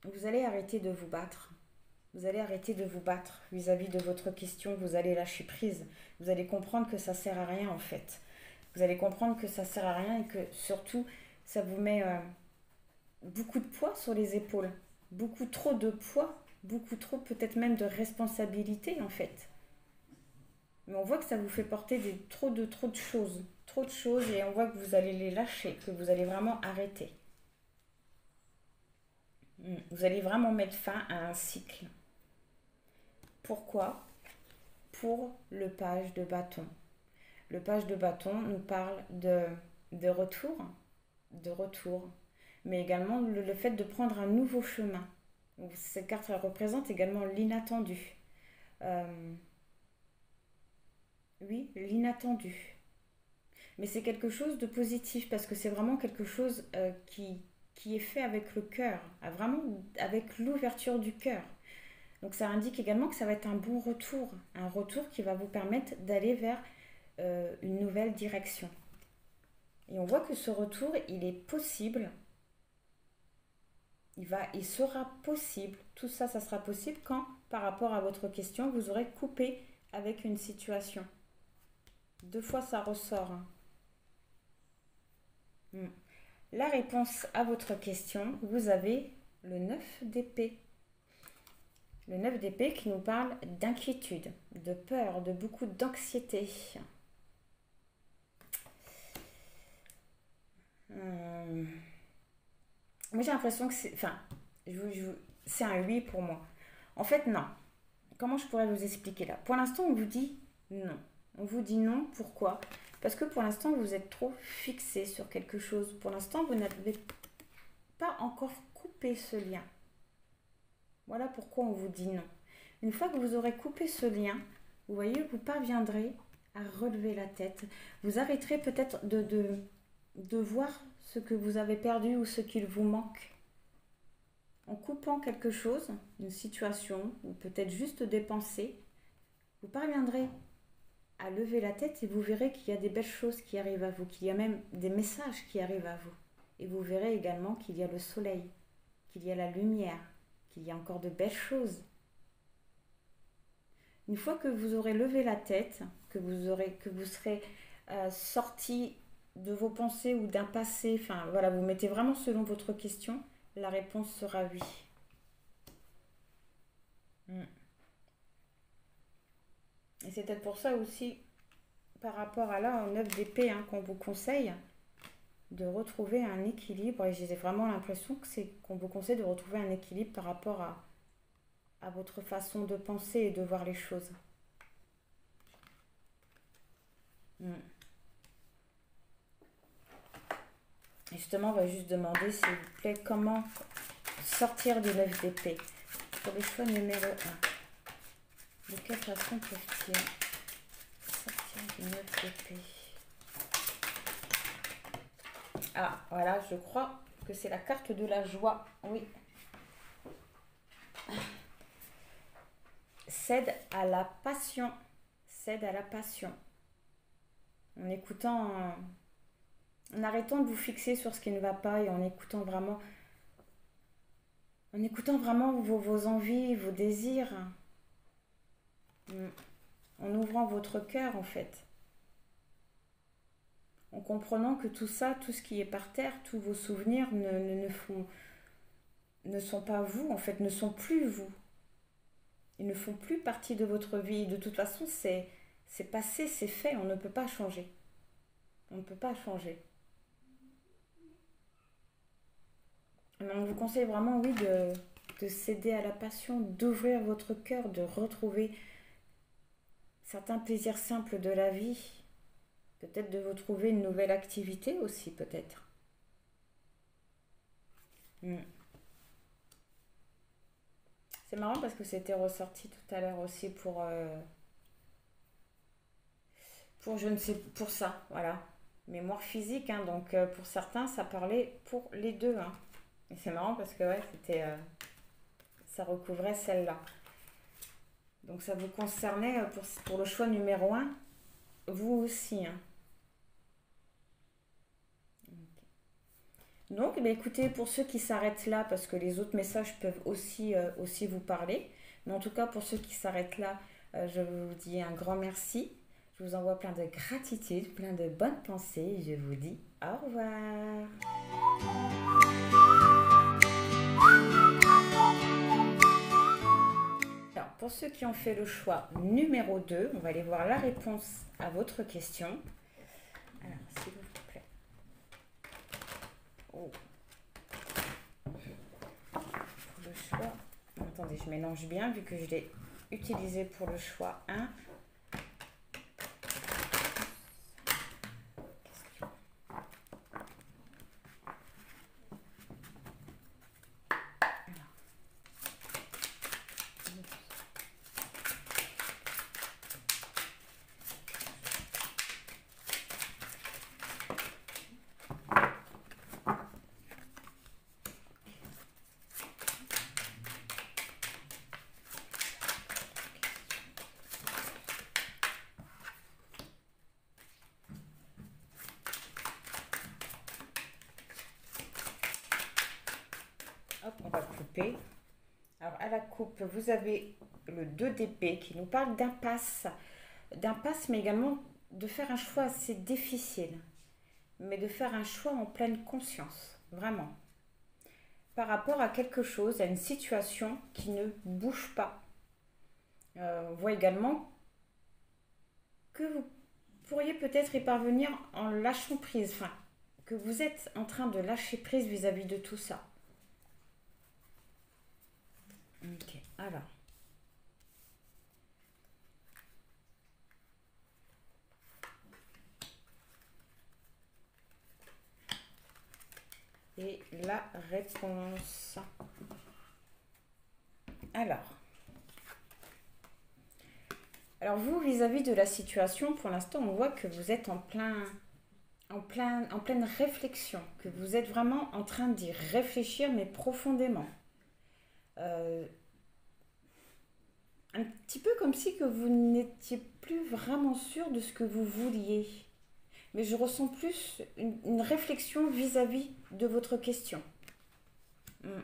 vous allez arrêter de vous battre. Vous allez arrêter de vous battre vis-à-vis de votre question. Vous allez lâcher prise. Vous allez comprendre que ça ne sert à rien en fait. Vous allez comprendre que ça ne sert à rien et que surtout, ça vous met beaucoup de poids sur les épaules. Beaucoup trop de poids. Beaucoup trop peut-être même de responsabilité en fait. Mais on voit que ça vous fait porter trop de choses. Trop de choses et on voit que vous allez les lâcher. Que vous allez vraiment arrêter. Vous allez vraiment mettre fin à un cycle. Pourquoi? Pour le page de bâton. Le page de bâton nous parle de retour, mais également le fait de prendre un nouveau chemin. Donc, cette carte elle représente également l'inattendu. Oui, l'inattendu. Mais c'est quelque chose de positif parce que c'est vraiment quelque chose qui est fait avec le cœur, vraiment avec l'ouverture du cœur. Donc ça indique également que ça va être un retour qui va vous permettre d'aller vers une nouvelle direction. Et on voit que ce retour, il est possible. Il sera possible. Tout ça, ça sera possible quand, par rapport à votre question, vous aurez coupé avec une situation. 2 fois, ça ressort. La réponse à votre question, vous avez le 9 d'épée. Le 9 d'épée qui nous parle d'inquiétude, de peur, de beaucoup d'anxiété. Moi j'ai l'impression que c'est... Enfin, c'est un oui pour moi. En fait, non. Comment je pourrais vous expliquer là? Pour l'instant, on vous dit non. On vous dit non, pourquoi? Parce que pour l'instant, vous êtes trop fixé sur quelque chose. Pour l'instant, vous n'avez pas encore coupé ce lien. Voilà pourquoi on vous dit non. Une fois que vous aurez coupé ce lien, vous voyez, vous parviendrez à relever la tête. Vous arrêterez peut-être de voir ce que vous avez perdu ou ce qu'il vous manque. En coupant quelque chose, une situation, ou peut-être juste des pensées, vous parviendrez à lever la tête et vous verrez qu'il y a des belles choses qui arrivent à vous, qu'il y a même des messages qui arrivent à vous. Et vous verrez également qu'il y a le soleil, qu'il y a la lumière, qu'il y a encore de belles choses. Une fois que vous aurez levé la tête, que vous serez sorti de vos pensées ou d'un passé, enfin voilà, vous mettez vraiment selon votre question, la réponse sera oui. Et c'est peut-être pour ça aussi, par rapport à là, au 9 d'épée, qu'on vous conseille de retrouver un équilibre. Et j'ai vraiment l'impression que c'est qu'on vous conseille de retrouver un équilibre par rapport à votre façon de penser et de voir les choses. Et justement, on va juste demander, s'il vous plaît, comment sortir du 9 d'épée. Pour le choix numéro 1. De quelle façon peuvent-ils sortir du 9 d'épée? Ah, voilà, je crois que c'est la carte de la joie. Oui. Cède à la passion. Cède à la passion. En écoutant, en arrêtant de vous fixer sur ce qui ne va pas et en écoutant vraiment vos envies, vos désirs. En ouvrant votre cœur en fait. En comprenant que tout ça, tout ce qui est par terre, tous vos souvenirs ne sont pas vous, en fait, ne sont plus vous. Ils ne font plus partie de votre vie. De toute façon, c'est passé, c'est fait, on ne peut pas changer. On ne peut pas changer. Mais on vous conseille vraiment, oui, de céder à la passion, d'ouvrir votre cœur, de retrouver certains plaisirs simples de la vie. Peut-être de vous trouver une nouvelle activité aussi, peut-être. C'est marrant parce que c'était ressorti tout à l'heure aussi pour je ne sais, pour ça, voilà. Mémoire physique, donc pour certains, ça parlait pour les deux. Et c'est marrant parce que ouais, ça recouvrait celle-là. Donc ça vous concernait pour le choix numéro 1, vous aussi. Donc, écoutez, pour ceux qui s'arrêtent là, parce que les autres messages peuvent aussi vous parler, mais en tout cas, pour ceux qui s'arrêtent là, je vous dis un grand merci. Je vous envoie plein de gratitude, plein de bonnes pensées. Je vous dis au revoir. Alors, pour ceux qui ont fait le choix numéro 2, on va aller voir la réponse à votre question. Alors, s'il vous plaît. Oh. Pour le choix... Attendez, je mélange bien vu que je l'ai utilisé pour le choix 1. Hop, on va couper. Alors, à la coupe, vous avez le 2 d'épée qui nous parle d'impasse. D'impasse, mais également de faire un choix assez difficile. Mais de faire un choix en pleine conscience. Vraiment. par rapport à quelque chose, à une situation qui ne bouge pas. On voit également que vous pourriez peut-être y parvenir en lâchant prise, enfin, que vous êtes en train de lâcher prise vis-à-vis de tout ça. Ok, alors. Et la réponse. Alors vous, vis-à-vis de la situation, pour l'instant, on voit que vous êtes en pleine réflexion, que vous êtes vraiment en train d'y réfléchir, mais profondément. Euh, un petit peu comme si que vous n'étiez plus vraiment sûr de ce que vous vouliez. Mais je ressens plus une réflexion vis-à-vis de votre question. Hmm.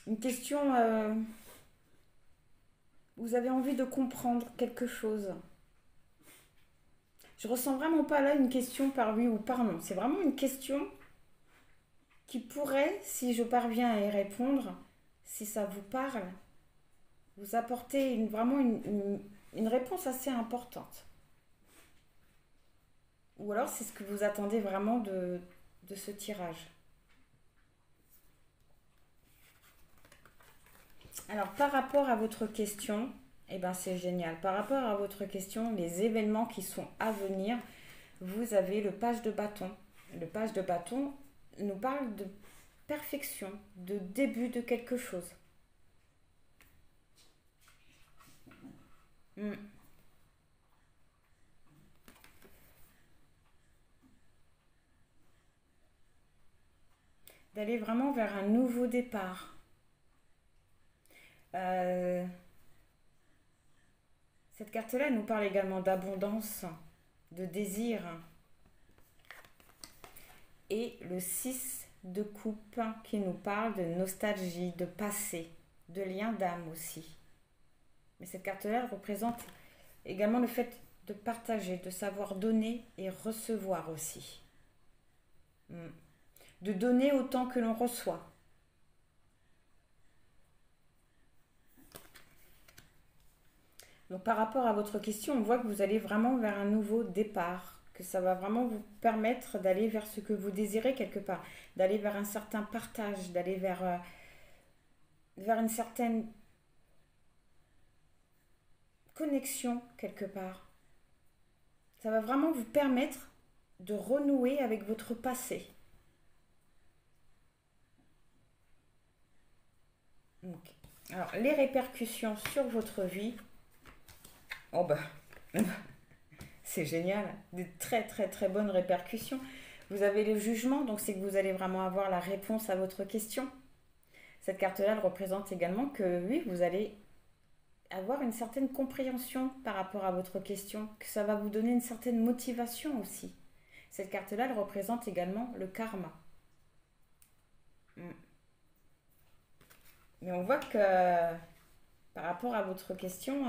Une question, vous avez envie de comprendre quelque chose. Je ressens vraiment pas là une question par oui ou par non. C'est vraiment une question qui pourrait, si je parviens à y répondre, si ça vous parle, vous apporter vraiment une réponse assez importante. Ou alors c'est ce que vous attendez vraiment de ce tirage. Alors par rapport à votre question, eh ben c'est génial. Par rapport à votre question, les événements qui sont à venir, vous avez le page de bâton. Le page de bâton nous parle de perfection, de début de quelque chose. Hmm. D'aller vraiment vers un nouveau départ. Euh, cette carte-là nous parle également d'abondance, de désir. Et le 6 de coupe qui nous parle de nostalgie, de passé, de lien d'âme aussi. Mais cette carte-là représente également le fait de partager, de savoir donner et recevoir aussi. De donner autant que l'on reçoit. Donc par rapport à votre question, on voit que vous allez vraiment vers un nouveau départ, que ça va vraiment vous permettre d'aller vers ce que vous désirez quelque part, d'aller vers un certain partage, d'aller vers une certaine connexion quelque part. Ça va vraiment vous permettre de renouer avec votre passé. Ok. Alors, les répercussions sur votre vie, oh bah, c'est génial, des très très très bonnes répercussions. Vous avez le jugement, donc c'est que vous allez vraiment avoir la réponse à votre question. Cette carte-là, elle représente également que oui, vous allez avoir une certaine compréhension par rapport à votre question, que ça va vous donner une certaine motivation aussi. Cette carte-là, elle représente également le karma. Mm. Mais on voit que par rapport à votre question,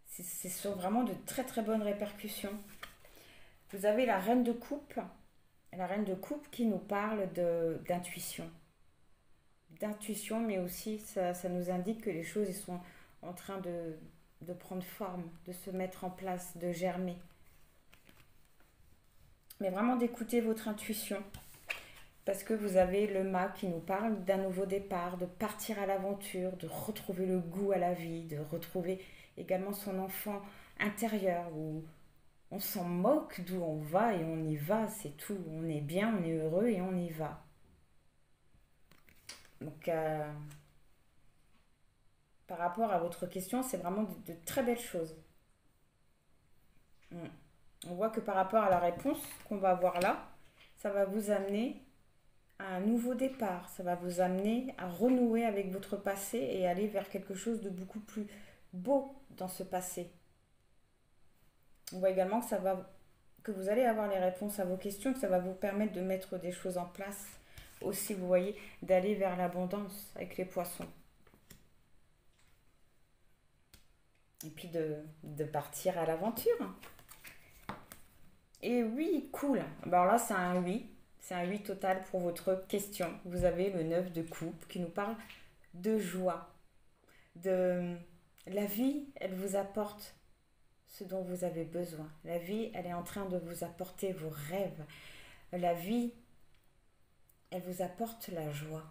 c'est sur vraiment de très très bonnes répercussions. Vous avez la reine de coupe qui nous parle d'intuition. D'intuition, mais aussi ça nous indique que les choses ils sont en train de prendre forme, de se mettre en place, de germer. Mais vraiment d'écouter votre intuition. Parce que vous avez le mât qui nous parle d'un nouveau départ, de partir à l'aventure, de retrouver le goût à la vie, de retrouver également son enfant intérieur où on s'en moque d'où on va et on y va, c'est tout. On est bien, on est heureux et on y va. Donc, par rapport à votre question, c'est vraiment de très belles choses. Mm. On voit que par rapport à la réponse qu'on va avoir là, ça va vous amener à un nouveau départ, ça va vous amener à renouer avec votre passé et aller vers quelque chose de beaucoup plus beau dans ce passé. On voit également que vous allez avoir les réponses à vos questions, que ça va vous permettre de mettre des choses en place. Aussi, vous voyez, d'aller vers l'abondance avec les poissons. Et puis de partir à l'aventure. Et oui, cool. Bah, alors là, c'est un oui. C'est un oui total pour votre question. Vous avez le 9 de coupe qui nous parle de joie, de la vie, elle vous apporte ce dont vous avez besoin. La vie, elle est en train de vous apporter vos rêves. La vie, elle vous apporte la joie.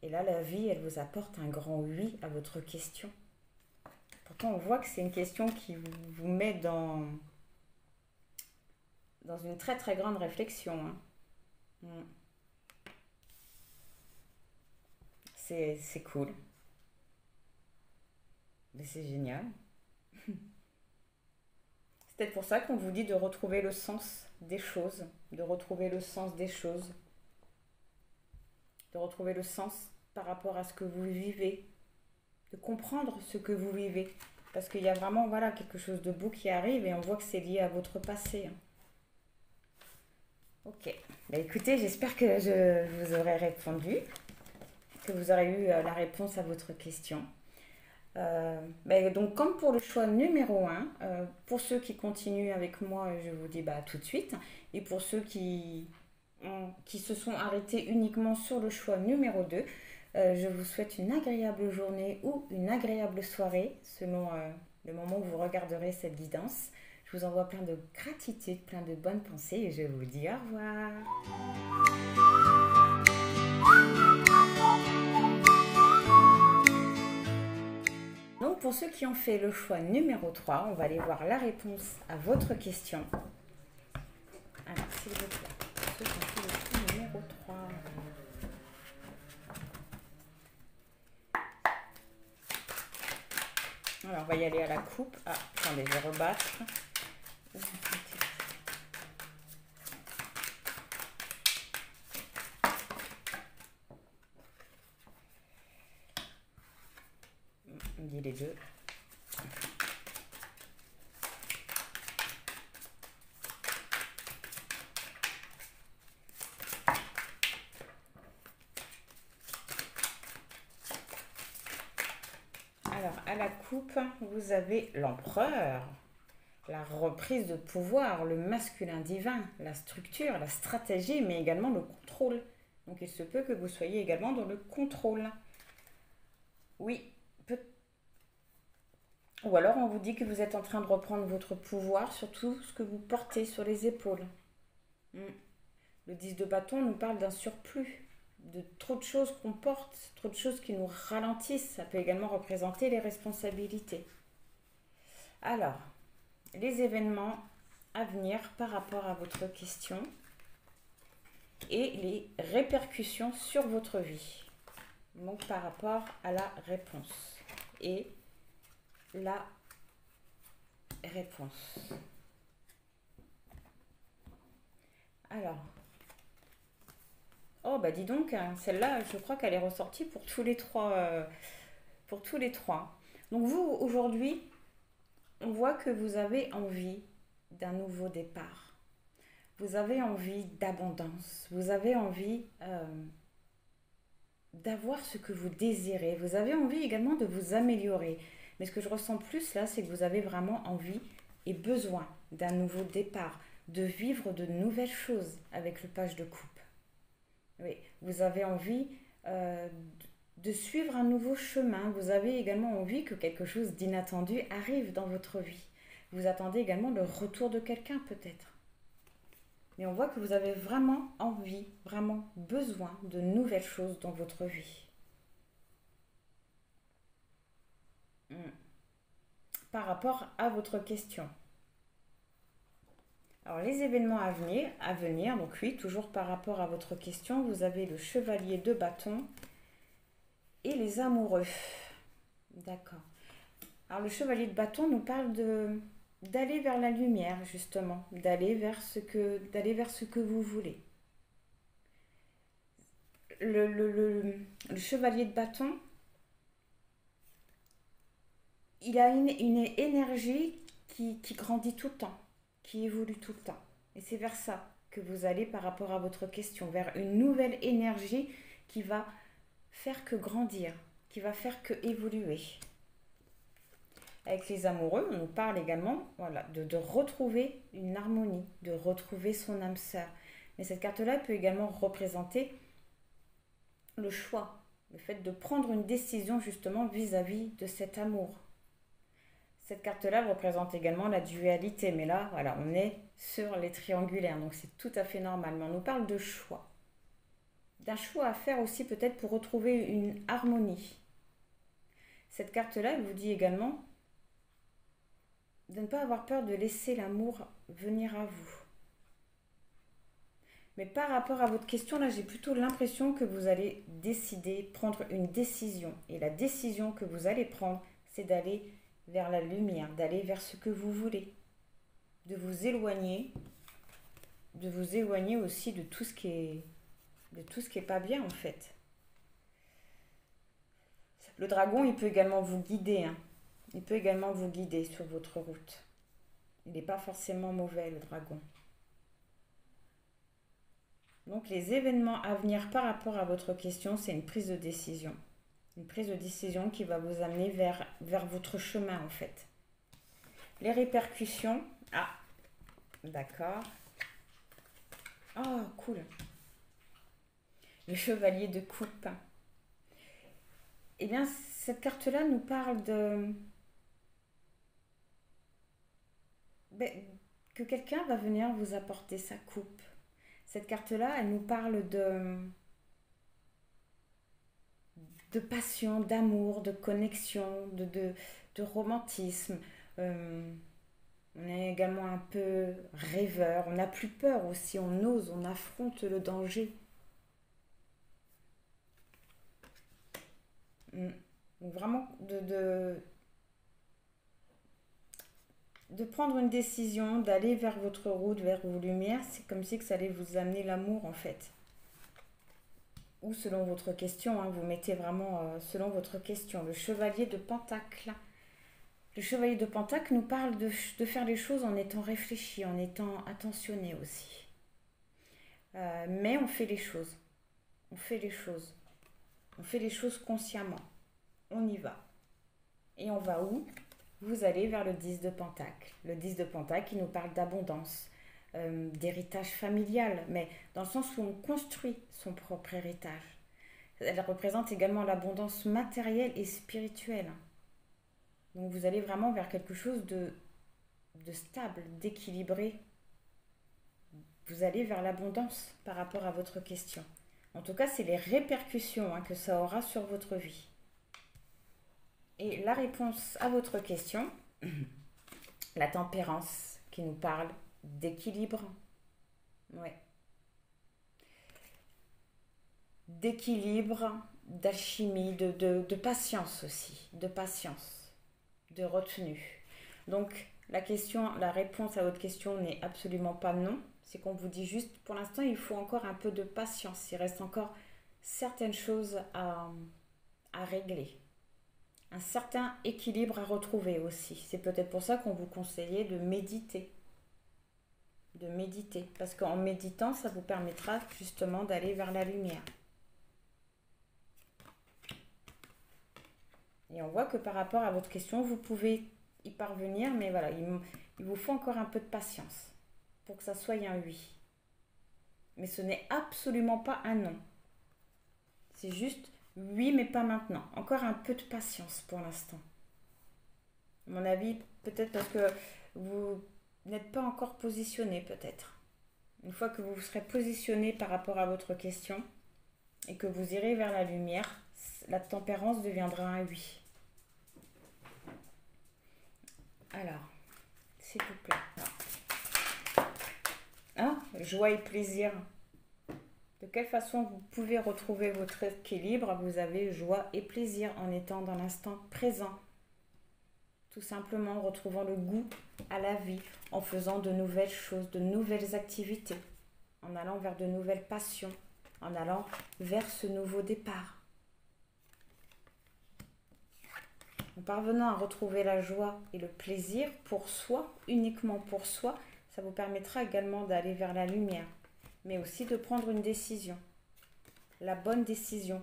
Et là, la vie, elle vous apporte un grand oui à votre question. Pourtant, on voit que c'est une question qui vous met dans une très très grande réflexion. Hein. Mm. C'est cool. Mais c'est génial. C'est peut-être pour ça qu'on vous dit de retrouver le sens des choses, de retrouver le sens des choses, de retrouver le sens par rapport à ce que vous vivez, de comprendre ce que vous vivez. Parce qu'il y a vraiment voilà, quelque chose de beau qui arrive et on voit que c'est lié à votre passé. Hein. Ok. Bah, écoutez, j'espère que je vous aurai répondu, que vous aurez eu la réponse à votre question. Bah, donc comme pour le choix numéro 1, pour ceux qui continuent avec moi, je vous dis bah, tout de suite. Et pour ceux qui se sont arrêtés uniquement sur le choix numéro 2, je vous souhaite une agréable journée ou une agréable soirée selon le moment où vous regarderez cette guidance. Je vous envoie plein de gratitude, plein de bonnes pensées et je vous dis au revoir. Donc pour ceux qui ont fait le choix numéro 3, on va aller voir la réponse à votre question. Alors s'il vous plaît, pour ceux qui ont fait le choix numéro 3. Alors on va y aller à la coupe. Ah, attendez, je vais rebattre. On dit les deux. Alors, à la coupe, vous avez l'empereur, la reprise de pouvoir, le masculin divin, la structure, la stratégie, mais également le contrôle. Donc, il se peut que vous soyez également dans le contrôle. Oui, ou alors on vous dit que vous êtes en train de reprendre votre pouvoir sur tout ce que vous portez sur les épaules. Le 10 de bâton nous parle d'un surplus, de trop de choses qu'on porte, trop de choses qui nous ralentissent. Ça peut également représenter les responsabilités. Alors, les événements à venir par rapport à votre question et les répercussions sur votre vie. Donc par rapport à la réponse et la réponse. Alors, oh bah dis donc, celle-là, je crois qu'elle est ressortie pour tous les trois. Pour tous les trois. Donc vous, aujourd'hui, on voit que vous avez envie d'un nouveau départ. Vous avez envie d'abondance. Vous avez envie d'avoir ce que vous désirez. Vous avez envie également de vous améliorer. Mais ce que je ressens plus là, c'est que vous avez vraiment envie et besoin d'un nouveau départ, de vivre de nouvelles choses avec le page de coupe. Oui, vous avez envie de suivre un nouveau chemin. Vous avez également envie que quelque chose d'inattendu arrive dans votre vie. Vous attendez également le retour de quelqu'un peut-être. Mais on voit que vous avez vraiment envie, vraiment besoin de nouvelles choses dans votre vie. Par rapport à votre question. Alors les événements à venir, donc oui, toujours par rapport à votre question, vous avez le chevalier de bâton et les amoureux. D'accord. Alors le chevalier de bâton nous parle d'aller vers la lumière justement, d'aller vers ce que vous voulez. Le chevalier de bâton, il a une énergie qui grandit tout le temps, qui évolue tout le temps. Et c'est vers ça que vous allez par rapport à votre question, vers une nouvelle énergie qui va faire que grandir, qui va faire que évoluer. Avec les amoureux, on nous parle également, voilà, de retrouver une harmonie, de retrouver son âme sœur. Mais cette carte-là peut également représenter le choix, le fait de prendre une décision justement vis-à-vis de cet amour. Cette carte-là représente également la dualité, mais là, voilà, on est sur les triangulaires, donc c'est tout à fait normal. Mais on nous parle de choix. D'un choix à faire aussi peut-être pour retrouver une harmonie. Cette carte-là, elle vous dit également de ne pas avoir peur de laisser l'amour venir à vous. Mais par rapport à votre question, là, j'ai plutôt l'impression que vous allez décider, prendre une décision. Et la décision que vous allez prendre, c'est d'aller vers la lumière, d'aller vers ce que vous voulez. De vous éloigner aussi de tout ce qui est pas bien en fait. Le dragon, il peut également vous guider, hein. Il peut également vous guider sur votre route. Il n'est pas forcément mauvais, le dragon. Donc les événements à venir par rapport à votre question, c'est une prise de décision. Une prise de décision qui va vous amener vers votre chemin en fait. Les répercussions. Ah, d'accord. Oh, cool. Le chevalier de coupe. Eh bien, cette carte-là nous parle que quelqu'un va venir vous apporter sa coupe. Cette carte-là, elle nous parle de passion, d'amour, de connexion, de romantisme. On est également un peu rêveur, on n'a plus peur aussi, on ose, on affronte le danger. Donc vraiment de prendre une décision, d'aller vers votre route, vers vos lumières, c'est comme si que ça allait vous amener l'amour en fait. Ou selon votre question, hein, vous mettez vraiment selon votre question. Le chevalier de Pentacle. Le chevalier de Pentacle nous parle de faire les choses en étant réfléchi, en étant attentionné aussi. Mais on fait les choses. On fait les choses. On fait les choses consciemment. On y va. Et on va où? Vous allez vers le 10 de Pentacle. Le 10 de Pentacle qui nous parle d'abondance, d'héritage familial, mais dans le sens où on construit son propre héritage. Elle représente également l'abondance matérielle et spirituelle. Donc vous allez vraiment vers quelque chose de stable, d'équilibré. Vous allez vers l'abondance par rapport à votre question. En tout cas, c'est les répercussions que ça aura sur votre vie. Et la réponse à votre question, la tempérance qui nous parle d'équilibre. Ouais. D'équilibre, d'alchimie, de patience aussi, de patience, de retenue. Donc la réponse à votre question n'est absolument pas non. C'est qu'on vous dit juste, pour l'instant, il faut encore un peu de patience. Il reste encore certaines choses à régler. Un certain équilibre à retrouver aussi. C'est peut-être pour ça qu'on vous conseillait de méditer. De méditer. Parce qu'en méditant, ça vous permettra justement d'aller vers la lumière. Et on voit que par rapport à votre question, vous pouvez y parvenir, mais voilà, il vous faut encore un peu de patience pour que ça soit un oui. Mais ce n'est absolument pas un non. C'est juste oui, mais pas maintenant. Encore un peu de patience pour l'instant. À mon avis, peut-être parce que vous n'êtes pas encore positionné, peut-être. Une fois que vous serez positionné par rapport à votre question et que vous irez vers la lumière, la tempérance deviendra un oui. Alors, s'il vous plaît. Ah, joie et plaisir. De quelle façon vous pouvez retrouver votre équilibre? Vous avez joie et plaisir en étant dans l'instant présent. Tout simplement en retrouvant le goût à la vie, en faisant de nouvelles choses, de nouvelles activités, en allant vers de nouvelles passions, en allant vers ce nouveau départ. En parvenant à retrouver la joie et le plaisir pour soi, uniquement pour soi, ça vous permettra également d'aller vers la lumière, mais aussi de prendre une décision. La bonne décision,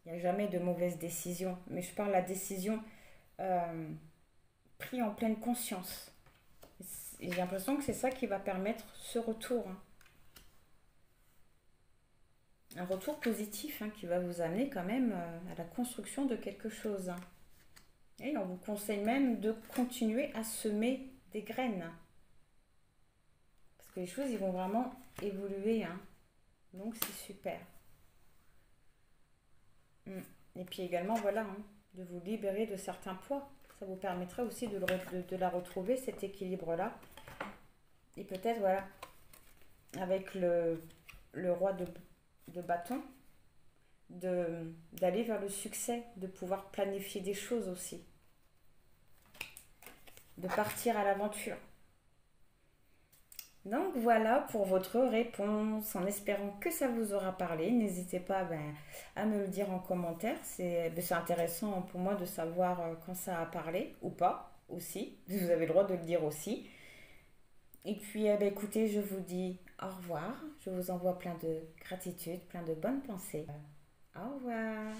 il n'y a jamais de mauvaise décision, mais je parle de la décision pris en pleine conscience. Et j'ai l'impression que c'est ça qui va permettre ce retour, hein. Un retour positif, hein, qui va vous amener quand même à la construction de quelque chose, hein. Et on vous conseille même de continuer à semer des graines. Parce que les choses, ils vont vraiment évoluer, hein. Donc c'est super. Mm. Et puis également, voilà, hein, de vous libérer de certains poids. Ça vous permettra aussi de la retrouver, cet équilibre-là. Et peut-être, voilà, avec le roi de bâton, d'aller vers le succès, de pouvoir planifier des choses aussi, de partir à l'aventure. Donc voilà pour votre réponse, en espérant que ça vous aura parlé. N'hésitez pas à me le dire en commentaire. C'est intéressant pour moi de savoir quand ça a parlé ou pas aussi. Vous avez le droit de le dire aussi. Et puis écoutez, je vous dis au revoir. Je vous envoie plein de gratitude, plein de bonnes pensées. Au revoir.